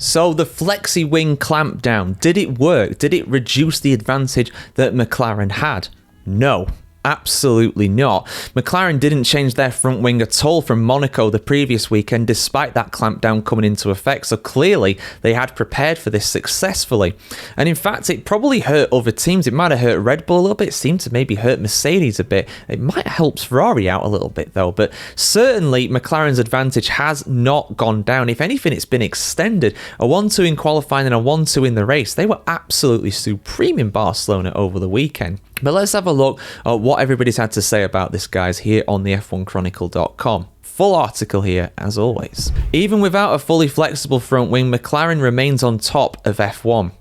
So the Flexi wing clampdown, did it work? Did it reduce the advantage that McLaren had? No. Absolutely not. McLaren didn't change their front wing at all from Monaco the previous weekend, despite that clampdown coming into effect. So clearly they had prepared for this successfully. And in fact, it probably hurt other teams. It might have hurt Red Bull a little bit. It seemed to maybe hurt Mercedes a bit. It might have helped Ferrari out a little bit though. But certainly McLaren's advantage has not gone down. If anything, it's been extended. A 1-2 in qualifying and a 1-2 in the race. They were absolutely supreme in Barcelona over the weekend. But let's have a look at what everybody's had to say about this, guys, here on the F1chronicle.com. Full article here, as always. Even without a fully flexible front wing, McLaren remains on top of F1.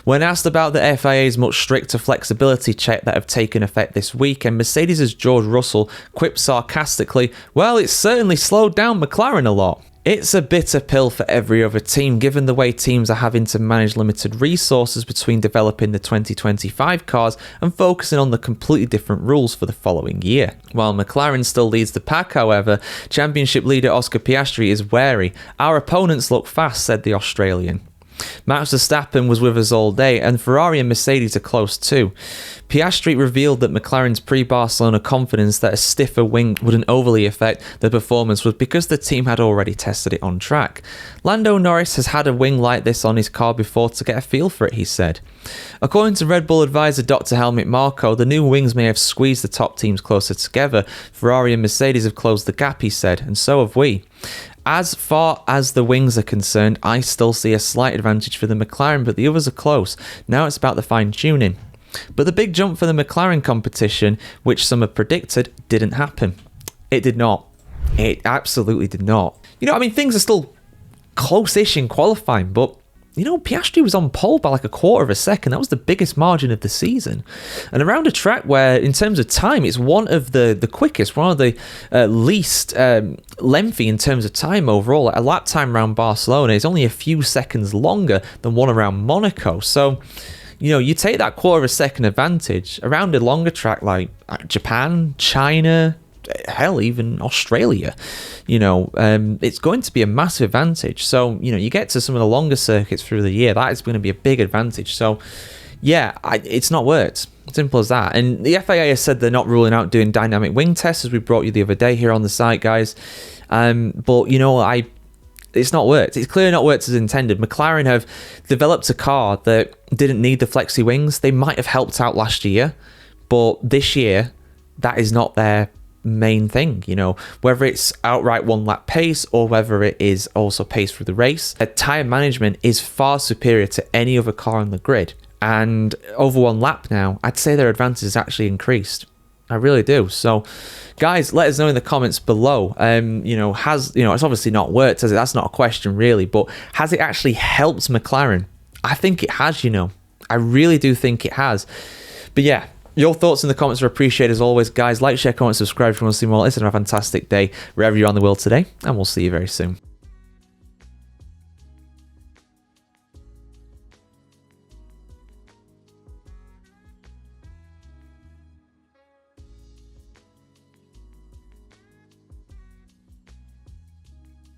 When asked about the FIA's much stricter flexibility check that have taken effect this weekend, Mercedes' George Russell quipped sarcastically, "Well, it's certainly slowed down McLaren a lot." It's a bitter pill for every other team, given the way teams are having to manage limited resources between developing the 2025 cars and focusing on the completely different rules for the following year. While McLaren still leads the pack, however, championship leader Oscar Piastri is wary. "Our opponents look fast," said the Australian. Max Verstappen was with us all day, and Ferrari and Mercedes are close too. Piastri revealed that McLaren's pre-Barcelona confidence that a stiffer wing wouldn't overly affect the performance was because the team had already tested it on track. Lando Norris has had a wing like this on his car before to get a feel for it, he said. According to Red Bull advisor Dr. Helmut Marko, the new wings may have squeezed the top teams closer together. Ferrari and Mercedes have closed the gap, he said, and so have we. As far as the wings are concerned, I still see a slight advantage for the McLaren, but the others are close. Now it's about the fine-tuning. But the big jump for the McLaren competition, which some have predicted, didn't happen. It did not. It absolutely did not. You know, I mean, things are still close-ish in qualifying, but you know, Piastri was on pole by like a quarter of a second. That was the biggest margin of the season. And around a track where, in terms of time, it's one of the quickest, one of the least lengthy in terms of time overall. Like a lap time around Barcelona is only a few seconds longer than one around Monaco. So, you know, you take that quarter of a second advantage around a longer track like Japan, China, hell, even Australia, you know, it's going to be a massive advantage. So, you know, you get to some of the longer circuits through the year, that is going to be a big advantage. So, yeah, it's not worked. Simple as that. And the FIA has said they're not ruling out doing dynamic wing tests, as we brought you the other day here on the site, guys. But, you know, it's not worked. It's clearly not worked as intended. McLaren have developed a car that didn't need the flexi wings. They might have helped out last year, but this year, that is not their main thing, you know, whether it's outright one lap pace or whether it is also pace through the race. Their tyre management is far superior to any other car on the grid, and over one lap now, I'd say their advantage has actually increased. I really do. So guys, let us know in the comments below. You know, it's obviously not worked, has it? That's not a question really, but has it actually helped McLaren? I think it has, you know. I really do think it has. But yeah, your thoughts in the comments are appreciated as always, guys. Like, share, comment, subscribe if you want to see more. Listen, have a fantastic day wherever you're on the world today, and we'll see you very soon.